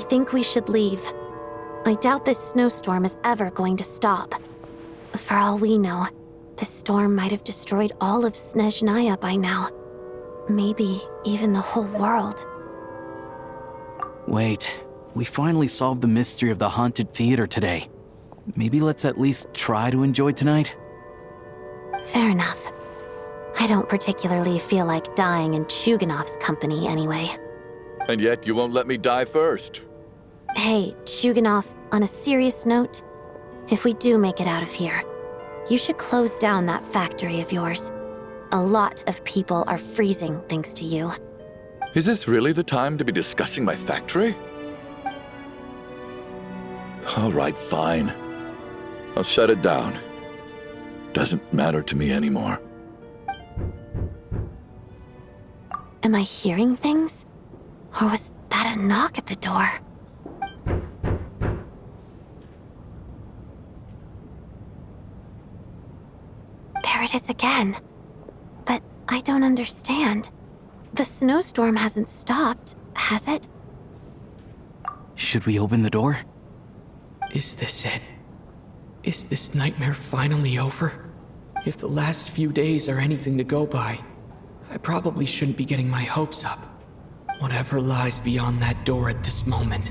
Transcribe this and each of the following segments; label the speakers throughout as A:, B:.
A: think we should leave. I doubt this snowstorm is ever going to stop. For all we know, this storm might have destroyed all of Snezhnaya by now. Maybe even the whole world.
B: Wait, we finally solved the mystery of the haunted theater today. Maybe let's at least try to enjoy tonight?
A: Fair enough. I don't particularly feel like dying in Chuganov's company anyway.
C: And yet you won't let me die first.
A: Hey, Chuganov, on a serious note, if we do make it out of here, you should close down that factory of yours. A lot of people are freezing thanks to you.
C: Is this really the time to be discussing my factory? All right, fine. I'll shut it down. Doesn't matter to me anymore.
A: Am I hearing things? Or was that a knock at the door? There it is again. But I don't understand. The snowstorm hasn't stopped, has it?
B: Should we open the door?
D: Is this it? Is this nightmare finally over? If the last few days are anything to go by, I probably shouldn't be getting my hopes up. Whatever lies beyond that door at this moment,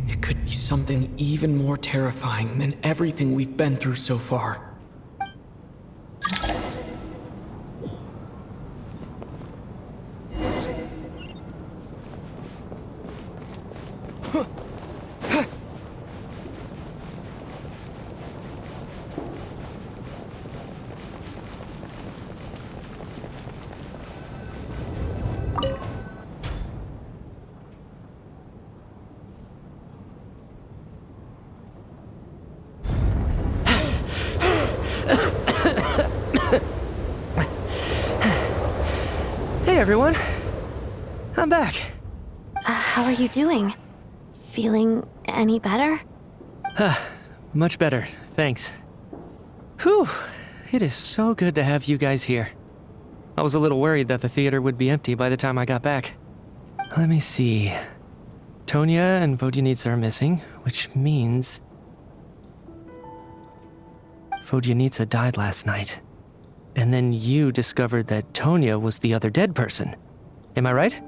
D: it could be something even more terrifying than everything we've been through so far.
E: Hey everyone, I'm back.
A: How are you doing? Feeling any better?
E: Much better, thanks. Whew, it is so good to have you guys here. I was a little worried that the theater would be empty by the time I got back. Let me see. Tonya and Vodyanitsa are missing, which means Vodyanitsa died last night. And then you discovered that Tonya was the other dead person. Am I right?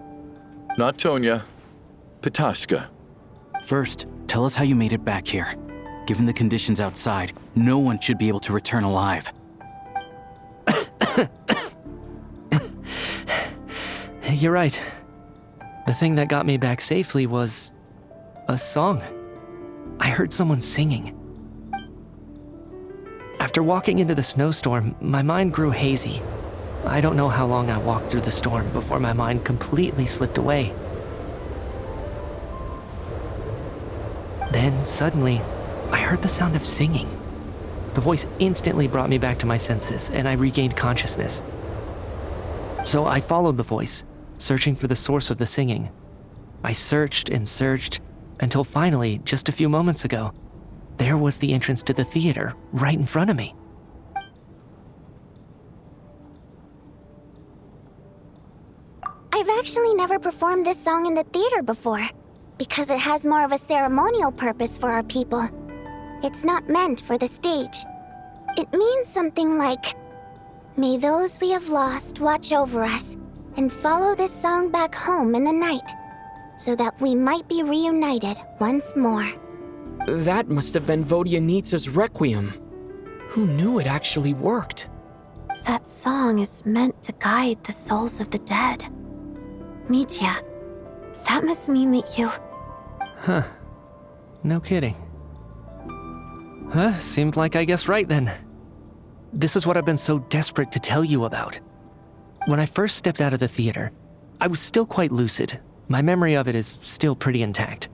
C: Not Tonya. Pitashka.
B: First, tell us how you made it back here. Given the conditions outside, no one should be able to return alive.
E: You're right. The thing that got me back safely was a song. I heard someone singing. After walking into the snowstorm, my mind grew hazy. I don't know how long I walked through the storm before my mind completely slipped away. Then, suddenly, I heard the sound of singing. The voice instantly brought me back to my senses, and I regained consciousness. So I followed the voice, searching for the source of the singing. I searched and searched, until finally, just a few moments ago, there was the entrance to the theater, right in front of me.
F: I've actually never performed this song in the theater before, because it has more of a ceremonial purpose for our people. It's not meant for the stage. It means something like, "May those we have lost watch over us, and follow this song back home in the night, so that we might be reunited once more."
D: That must have been Vodyanitsa's Requiem. Who knew it actually worked?
A: That song is meant to guide the souls of the dead. Mitya, that must mean that you...
E: Huh. No kidding. Seemed like I guessed right then. This is what I've been so desperate to tell you about. When I first stepped out of the theater, I was still quite lucid. My memory of it is still pretty intact.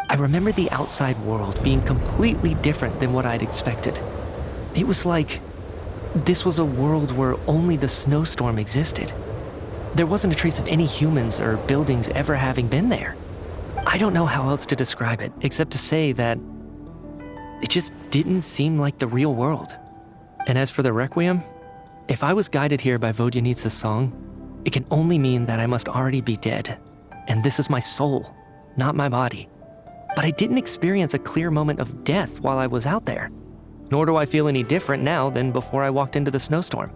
E: I remember the outside world being completely different than what I'd expected. It was like this was a world where only the snowstorm existed. There wasn't a trace of any humans or buildings ever having been there. I don't know how else to describe it, except to say that it just didn't seem like the real world. And as for the Requiem, if I was guided here by Vodyanitsa's song, it can only mean that I must already be dead. And this is my soul, not my body. But I didn't experience a clear moment of death while I was out there. Nor do I feel any different now than before I walked into the snowstorm.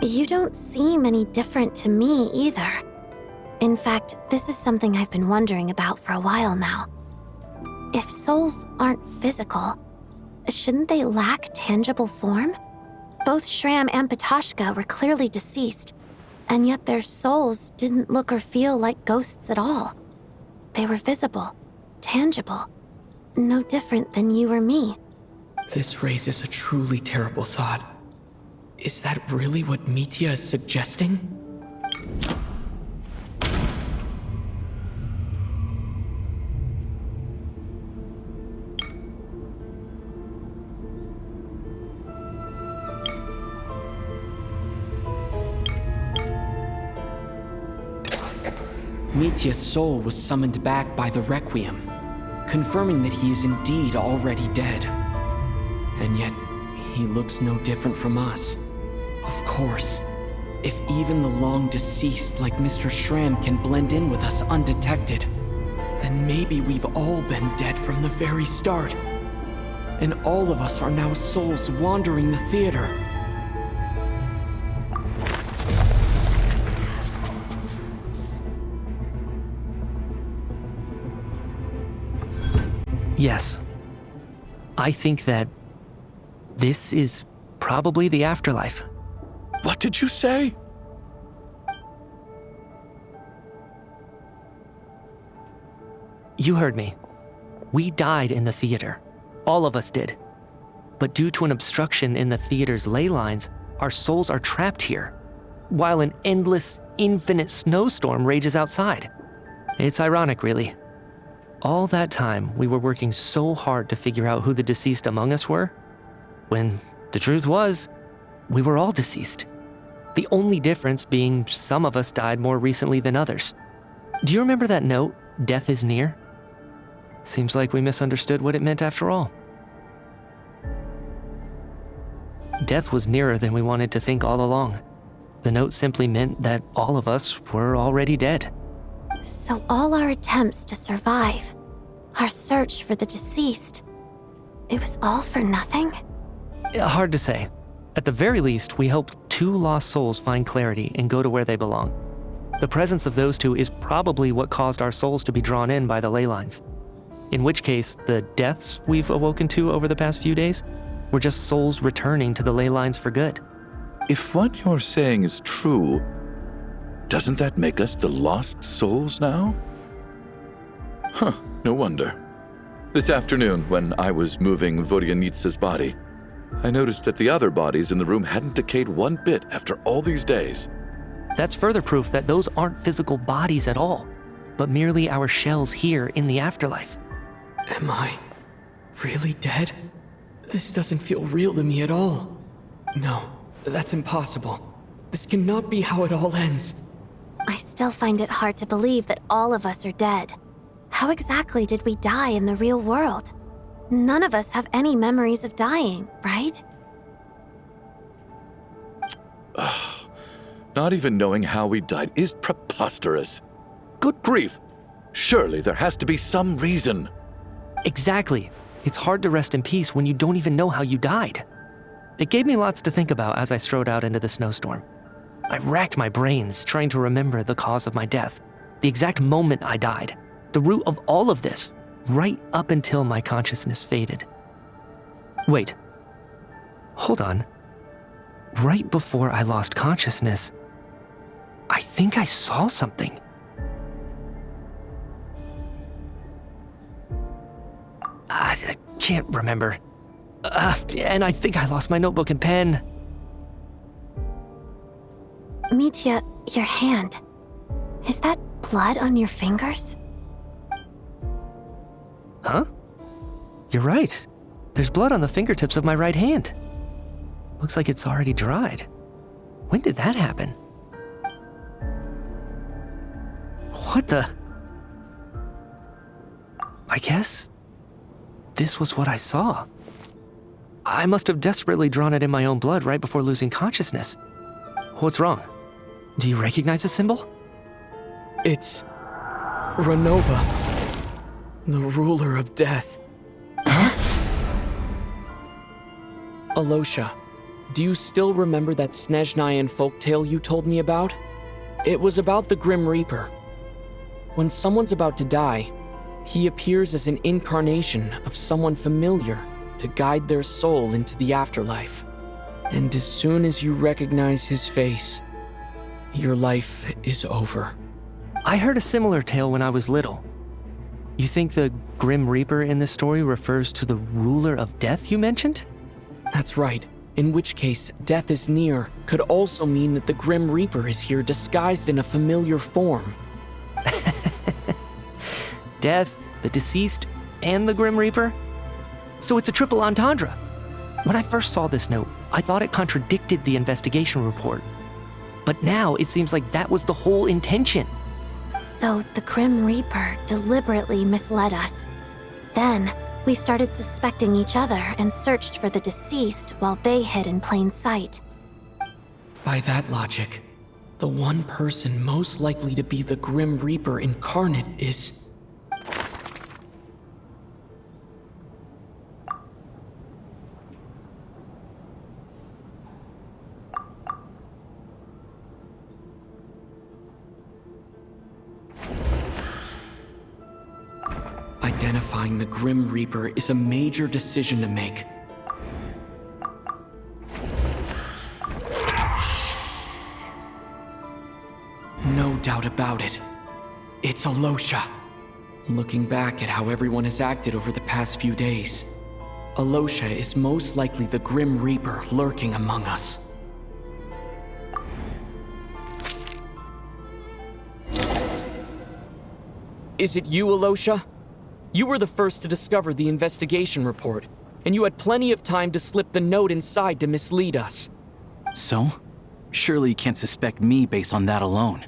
A: You don't seem any different to me either. In fact, this is something I've been wondering about for a while now. If souls aren't physical, shouldn't they lack tangible form? Both Shram and Patoshka were clearly deceased, and yet their souls didn't look or feel like ghosts at all. They were visible, tangible, no different than you or me.
D: This raises a truly terrible thought. Is that really what Mitya is suggesting? Mitya's soul was summoned back by the Requiem, confirming that he is indeed already dead. And yet, he looks no different from us. Of course, if even the long-deceased like Mr. Shram can blend in with us undetected, then maybe we've all been dead from the very start. And all of us are now souls wandering the theater.
E: Yes. I think that this is probably the afterlife.
C: What did you say?
E: You heard me. We died in the theater. All of us did. But due to an obstruction in the theater's ley lines, our souls are trapped here, while an endless, infinite snowstorm rages outside. It's ironic, really. All that time, we were working so hard to figure out who the deceased among us were, when the truth was, we were all deceased. The only difference being some of us died more recently than others. Do you remember that note, "Death is near"? Seems like we misunderstood what it meant after all. Death was nearer than we wanted to think all along. The note simply meant that all of us were already dead.
A: So all our attempts to survive, our search for the deceased, it was all for nothing?
E: Hard to say. At the very least, we helped 2 lost souls find clarity and go to where they belong. The presence of those 2 is probably what caused our souls to be drawn in by the ley lines. In which case, the deaths we've awoken to over the past few days were just souls returning to the ley lines for good.
C: If what you're saying is true, doesn't that make us the lost souls now? Huh, no wonder. This afternoon, when I was moving Vodyanitsa's body, I noticed that the other bodies in the room hadn't decayed one bit after all these days.
E: That's further proof that those aren't physical bodies at all, but merely our shells here in the afterlife.
D: Am I really dead? This doesn't feel real to me at all. No, that's impossible. This cannot be how it all ends.
A: I still find it hard to believe that all of us are dead. How exactly did we die in the real world? None of us have any memories of dying, right?
C: Not even knowing how we died is preposterous. Good grief! Surely there has to be some reason.
E: Exactly. It's hard to rest in peace when you don't even know how you died. It gave me lots to think about as I strode out into the snowstorm. I racked my brains trying to remember the cause of my death, the exact moment I died, the root of all of this, right up until my consciousness faded. Wait. Hold on. Right before I lost consciousness, I think I saw something. I can't remember. And I think I lost my notebook and pen.
A: Mitya, your hand. Is that blood on your fingers?
E: Huh? You're right. There's blood on the fingertips of my right hand. Looks like it's already dried. When did that happen? What the? I guess this was what I saw. I must have desperately drawn it in my own blood right before losing consciousness. What's wrong? Do you recognize the symbol?
D: It's Renova, the ruler of death. Alosha, do you still remember that Snezhnayan folktale you told me about? It was about the Grim Reaper. When someone's about to die, he appears as an incarnation of someone familiar to guide their soul into the afterlife. And as soon as you recognize his face, your life is over.
E: I heard a similar tale when I was little. You think the Grim Reaper in this story refers to the ruler of death you mentioned?
D: That's right. In which case, death is near could also mean that the Grim Reaper is here disguised in a familiar form.
E: Death, the deceased, and the Grim Reaper? So it's a triple entendre. When I first saw this note, I thought it contradicted the investigation report. But now it seems like that was the whole intention.
A: So the Grim Reaper deliberately misled us. Then, we started suspecting each other and searched for the deceased while they hid in plain sight.
D: By that logic, the one person most likely to be the Grim Reaper incarnate is... Identifying the Grim Reaper is a major decision to make. No doubt about it. It's Alosha. Looking back at how everyone has acted over the past few days, Alosha is most likely the Grim Reaper lurking among us. Is it you, Alosha? You were the first to discover the investigation report, and you had plenty of time to slip the note inside to mislead us.
B: So? Surely you can't suspect me based on that alone.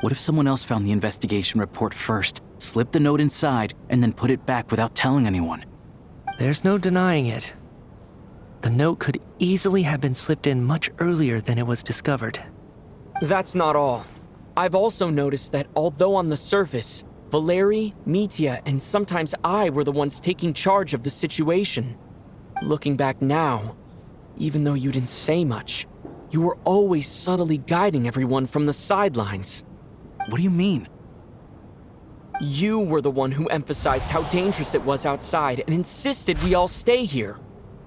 B: What if someone else found the investigation report first, slipped the note inside, and then put it back without telling anyone?
E: There's no denying it. The note could easily have been slipped in much earlier than it was discovered.
D: That's not all. I've also noticed that although on the surface, Valeri, Mitya, and sometimes I were the ones taking charge of the situation. Looking back now, even though you didn't say much, you were always subtly guiding everyone from the sidelines.
B: What do you mean?
D: You were the one who emphasized how dangerous it was outside and insisted we all stay here.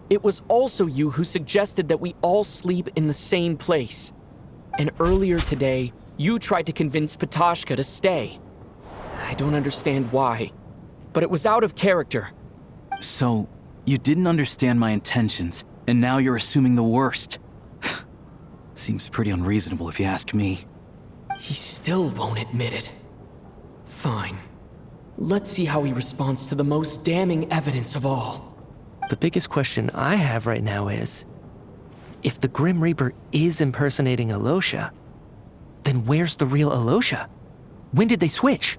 D: It was also you who suggested that we all sleep in the same place. And earlier today, you tried to convince Patashka to stay. I don't understand why, but it was out of character.
B: So, you didn't understand my intentions, and now you're assuming the worst. Seems pretty unreasonable if you ask me.
D: He still won't admit it. Fine. Let's see how he responds to the most damning evidence of all.
E: The biggest question I have right now is, if the Grim Reaper is impersonating Alosha, then where's the real Alosha? When did they switch?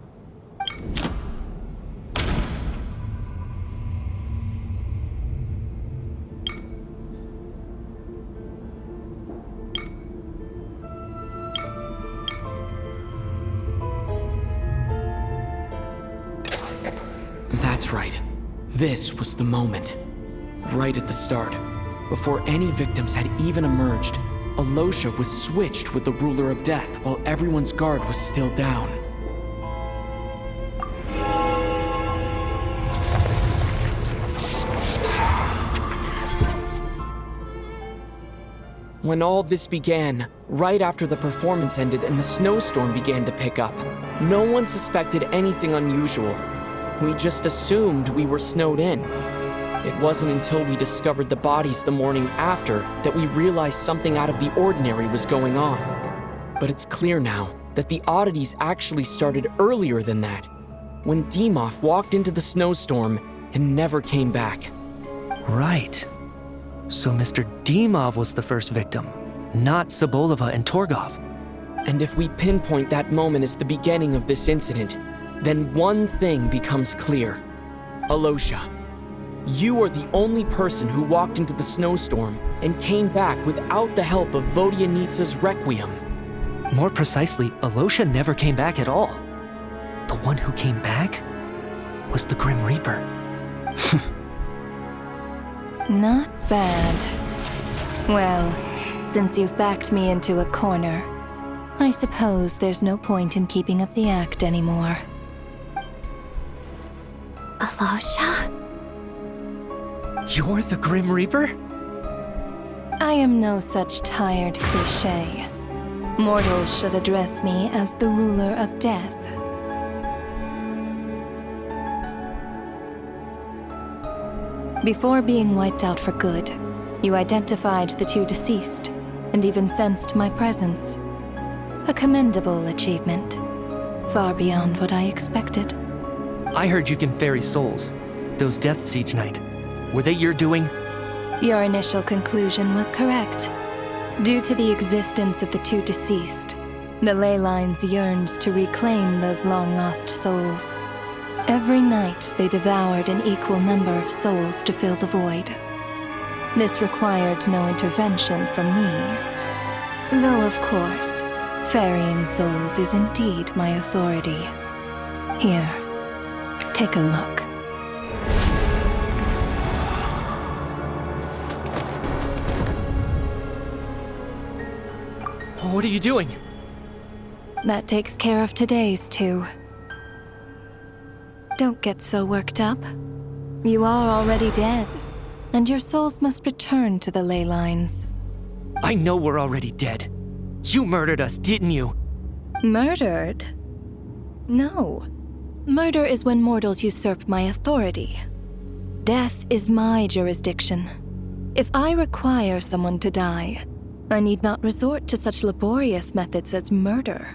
D: That's right. This was the moment. Right at the start, before any victims had even emerged, Alosha was switched with the ruler of death while everyone's guard was still down. When all this began, right after the performance ended and the snowstorm began to pick up, no one suspected anything unusual. We just assumed we were snowed in. It wasn't until we discovered the bodies the morning after that we realized something out of the ordinary was going on. But it's clear now that the oddities actually started earlier than that, when Dimov walked into the snowstorm and never came back.
E: Right. So Mr. Dimov was the first victim, not Sobolova and Torgov.
D: And if we pinpoint that moment as the beginning of this incident, then one thing becomes clear. Alosha, you are the only person who walked into the snowstorm and came back without the help of Vodyanitsa's Requiem.
E: More precisely, Alosha never came back at all. The one who came back was the Grim Reaper.
G: Not bad. Well, since you've backed me into a corner, I suppose there's no point in keeping up the act anymore.
A: Alosha?
E: You're the Grim Reaper?
G: I am no such tired cliché. Mortals should address me as the ruler of death. Before being wiped out for good, you identified the two deceased, and even sensed my presence. A commendable achievement, far beyond what I expected.
E: I heard you can ferry souls. Those deaths each night. Were they your doing?
G: Your initial conclusion was correct. Due to the existence of the two deceased, the ley lines yearned to reclaim those long-lost souls. Every night they devoured an equal number of souls to fill the void. This required no intervention from me. Though, of course, ferrying souls is indeed my authority. Here, take a look.
E: What are you doing?
G: That takes care of today's too. Don't get so worked up. You are already dead, and your souls must return to the ley lines.
E: I know we're already dead. You murdered us, didn't you?
G: Murdered? No. Murder is when mortals usurp my authority. Death is my jurisdiction. If I require someone to die, I need not resort to such laborious methods as murder.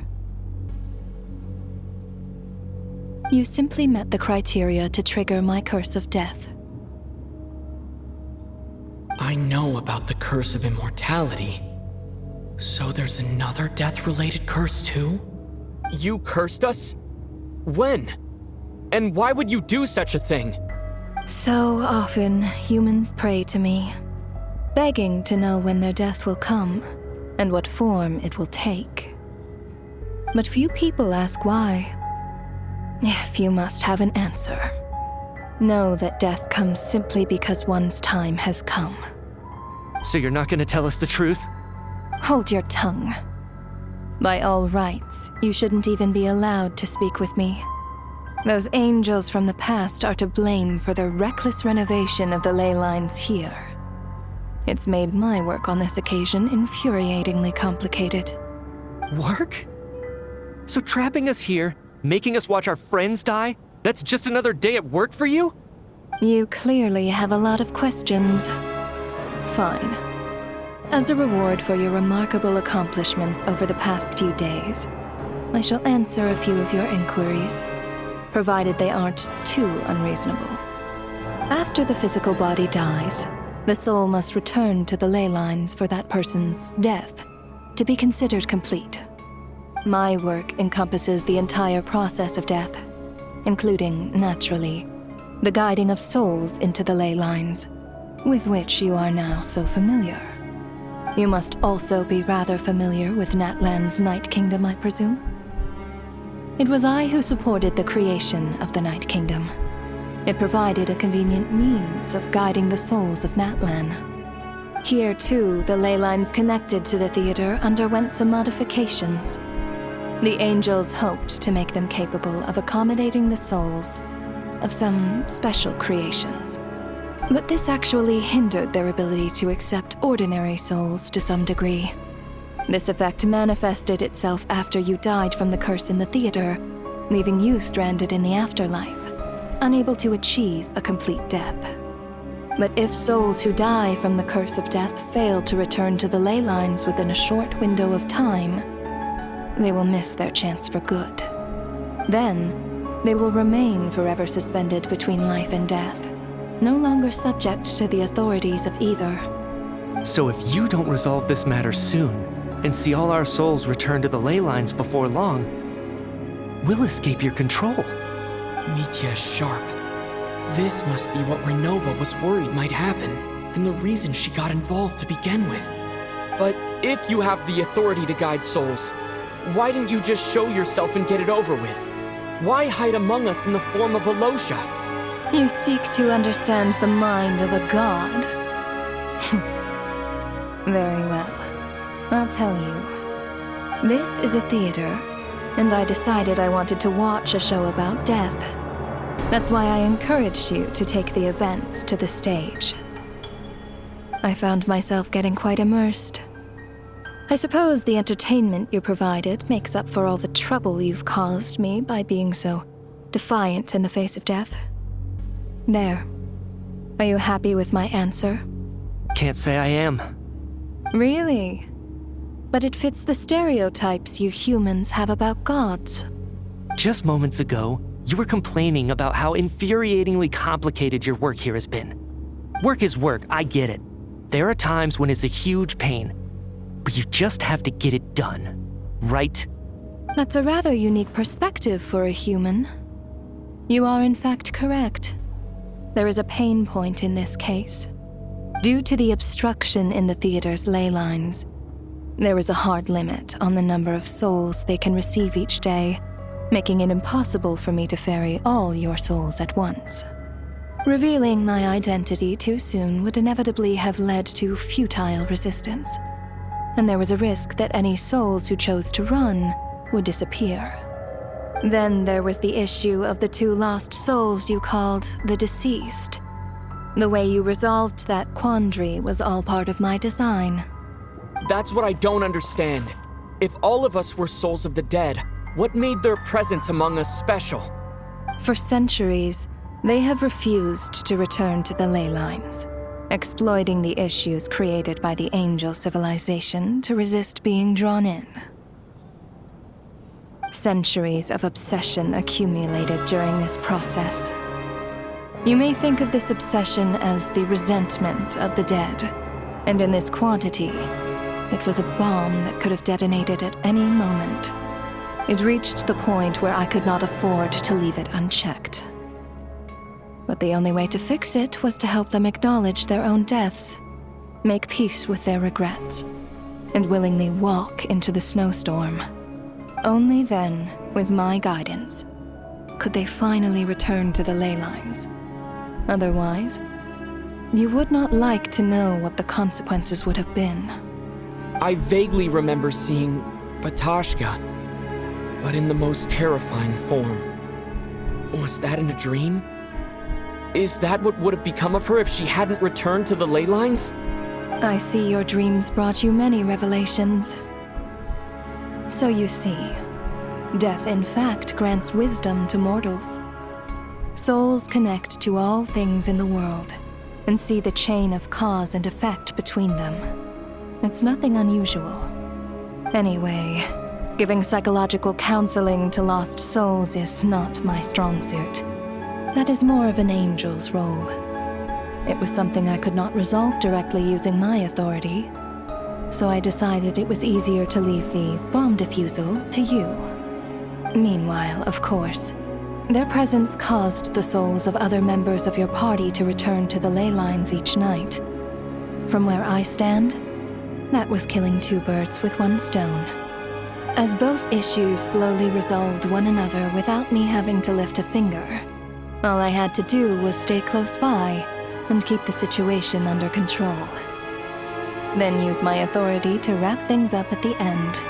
G: You simply met the criteria to trigger my curse of death.
D: I know about the curse of immortality. So there's another death-related curse too? You cursed us? When? And why would you do such a thing?
G: So often, humans pray to me, begging to know when their death will come, and what form it will take. But few people ask why. If you must have an answer, know that death comes simply because one's time has come.
E: So you're not gonna tell us the truth?
G: Hold your tongue. By all rights, you shouldn't even be allowed to speak with me. Those angels from the past are to blame for the reckless renovation of the ley lines here. It's made my work on this occasion infuriatingly complicated.
E: Work? So trapping us here, making us watch our friends die, that's just another day at work for you?
G: You clearly have a lot of questions. Fine. As a reward for your remarkable accomplishments over the past few days, I shall answer a few of your inquiries, provided they aren't too unreasonable. After the physical body dies, the soul must return to the ley lines for that person's death to be considered complete. My work encompasses the entire process of death, including, naturally, the guiding of souls into the ley lines, with which you are now so familiar. You must also be rather familiar with Natlan's Night Kingdom, I presume? It was I who supported the creation of the Night Kingdom. It provided a convenient means of guiding the souls of Natlan. Here, too, the ley lines connected to the theater underwent some modifications. The angels hoped to make them capable of accommodating the souls of some special creations. But this actually hindered their ability to accept ordinary souls to some degree. This effect manifested itself after you died from the curse in the theater, leaving you stranded in the afterlife, unable to achieve a complete death. But if souls who die from the curse of death fail to return to the ley lines within a short window of time, they will miss their chance for good. Then, they will remain forever suspended between life and death, no longer subject to the authorities of either.
E: So if you don't resolve this matter soon, and see all our souls return to the ley lines before long, we'll escape your control.
D: Mitya is sharp. This must be what Renova was worried might happen, and the reason she got involved to begin with. But if you have the authority to guide souls, why didn't you just show yourself and get it over with? Why hide among us in the form of Alosha?
G: You seek to understand the mind of a god. Very well. I'll tell you. This is a theater, and I decided I wanted to watch a show about death. That's why I encouraged you to take the events to the stage. I found myself getting quite immersed. I suppose the entertainment you provided makes up for all the trouble you've caused me by being so defiant in the face of death. There. Are you happy with my answer?
E: Can't say I am.
G: Really? But it fits the stereotypes you humans have about gods.
E: Just moments ago, you were complaining about how infuriatingly complicated your work here has been. Work is work, I get it. There are times when it's a huge pain, but you just have to get it done, right?
G: That's a rather unique perspective for a human. You are in fact correct. There is a pain point in this case. Due to the obstruction in the theater's ley lines, there is a hard limit on the number of souls they can receive each day, making it impossible for me to ferry all your souls at once. Revealing my identity too soon would inevitably have led to futile resistance, and there was a risk that any souls who chose to run would disappear. Then there was the issue of the 2 lost souls you called the deceased. The way you resolved that quandary was all part of my design.
D: That's what I don't understand. If all of us were souls of the dead, what made their presence among us special?
G: For centuries, they have refused to return to the ley lines, exploiting the issues created by the angel civilization to resist being drawn in. Centuries of obsession accumulated during this process. You may think of this obsession as the resentment of the dead, and in this quantity, it was a bomb that could have detonated at any moment. It reached the point where I could not afford to leave it unchecked. But the only way to fix it was to help them acknowledge their own deaths, make peace with their regrets, and willingly walk into the snowstorm. Only then, with my guidance, could they finally return to the ley lines. Otherwise, you would not like to know what the consequences would have been.
D: I vaguely remember seeing Batashka, but in the most terrifying form. Was that in a dream? Is that what would have become of her if she hadn't returned to the ley lines?
G: I see your dreams brought you many revelations. So you see, death in fact grants wisdom to mortals. Souls connect to all things in the world and see the chain of cause and effect between them. It's nothing unusual. Anyway, giving psychological counseling to lost souls is not my strong suit. That is more of an angel's role. It was something I could not resolve directly using my authority, so I decided it was easier to leave the bomb defusal to you. Meanwhile, of course, their presence caused the souls of other members of your party to return to the ley lines each night. From where I stand, that was killing 2 birds with 1 stone. As both issues slowly resolved one another without me having to lift a finger, all I had to do was stay close by and keep the situation under control. Then use my authority to wrap things up at the end.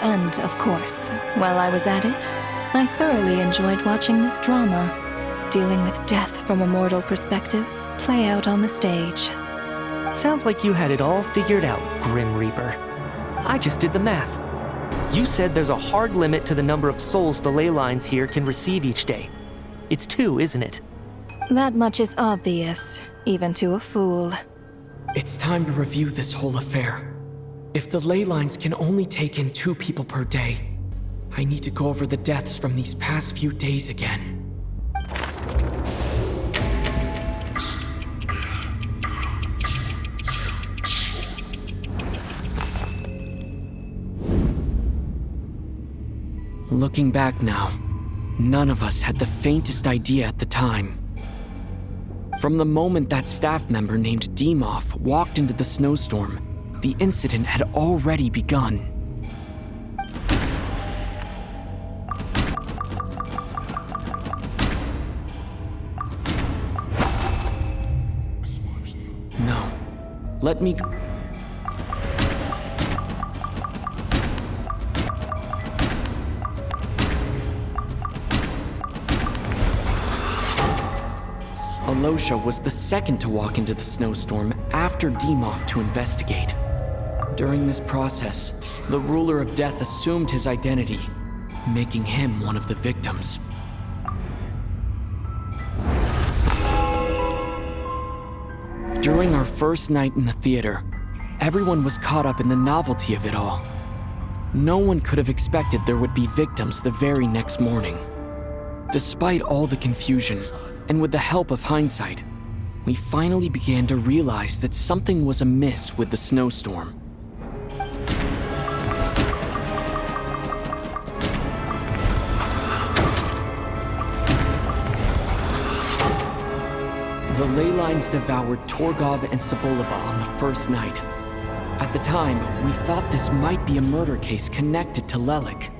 G: And, of course, while I was at it, I thoroughly enjoyed watching this drama, dealing with death from a mortal perspective, play out on the stage.
E: Sounds like you had it all figured out, Grim Reaper. I just did the math. You said there's a hard limit to the number of souls the ley lines here can receive each day. It's 2, isn't it?
G: That much is obvious, even to a fool.
D: It's time to review this whole affair. If the ley lines can only take in 2 people per day, I need to go over the deaths from these past few days again. Looking back now, none of us had the faintest idea at the time. From the moment that staff member named Demoff walked into the snowstorm, the incident had already begun. Let me... Alosha was the second to walk into the snowstorm after Demoth to investigate. During this process, the ruler of death assumed his identity, making him one of the victims. During our first night in the theater, everyone was caught up in the novelty of it all. No one could have expected there would be victims the very next morning. Despite all the confusion, and with the help of hindsight, we finally began to realize that something was amiss with the snowstorm. The ley lines devoured Torgov and Sobolova on the first night. At the time, we thought this might be a murder case connected to Lelik.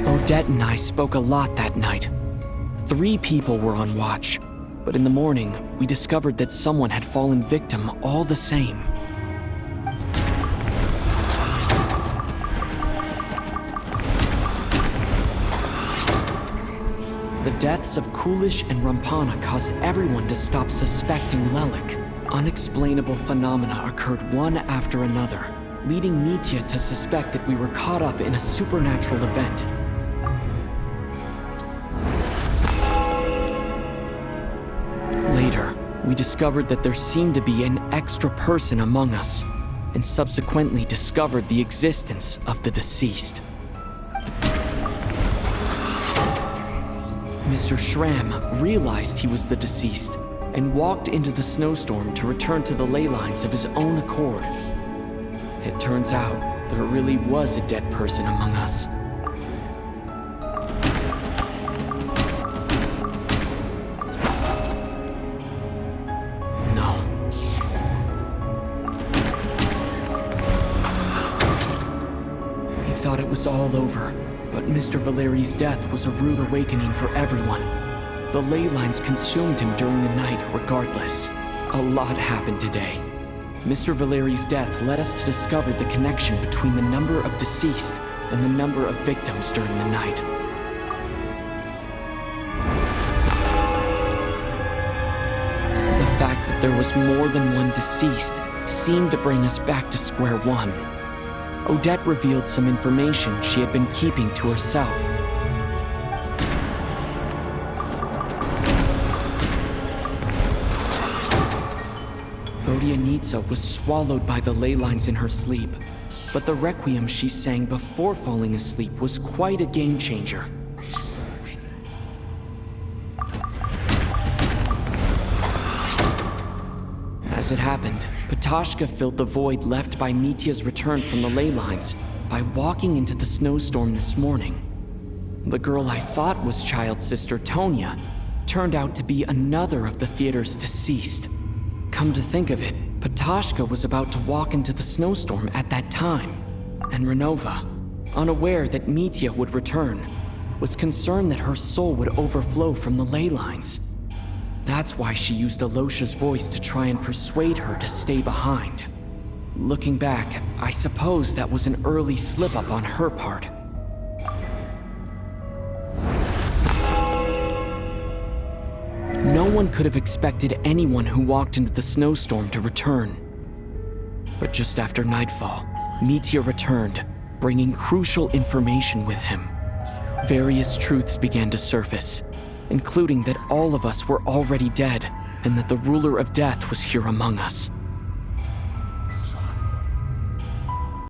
D: Odette and I spoke a lot that night. 3 people were on watch, but in the morning, we discovered that someone had fallen victim all the same. The deaths of Kulish and Rampana caused everyone to stop suspecting Lelik. Unexplainable phenomena occurred one after another, leading Mitya to suspect that we were caught up in a supernatural event. Later, we discovered that there seemed to be an extra person among us, and subsequently discovered the existence of the deceased. Mr. Schramm realized he was the deceased and walked into the snowstorm to return to the ley lines of his own accord. It turns out there really was a dead person among us. No. He thought it was all over. But Mr. Valeri's death was a rude awakening for everyone. The ley lines consumed him during the night regardless. A lot happened today. Mr. Valeri's death led us to discover the connection between the number of deceased and the number of victims during the night. The fact that there was more than one deceased seemed to bring us back to square one. Odette revealed some information she had been keeping to herself. Vodyanitsa was swallowed by the ley lines in her sleep, but the requiem she sang before falling asleep was quite a game changer. As it happened, Patashka filled the void left by Mitya's return from the ley lines by walking into the snowstorm this morning. The girl I thought was child sister Tonya turned out to be another of the theater's deceased. Come to think of it, Patashka was about to walk into the snowstorm at that time, and Renova, unaware that Mitya would return, was concerned that her soul would overflow from the ley lines. That's why she used Alosha's voice to try and persuade her to stay behind. Looking back, I suppose that was an early slip-up on her part. No one could have expected anyone who walked into the snowstorm to return. But just after nightfall, Mitya returned, bringing crucial information with him. Various truths began to surface, including that all of us were already dead and that the ruler of death was here among us.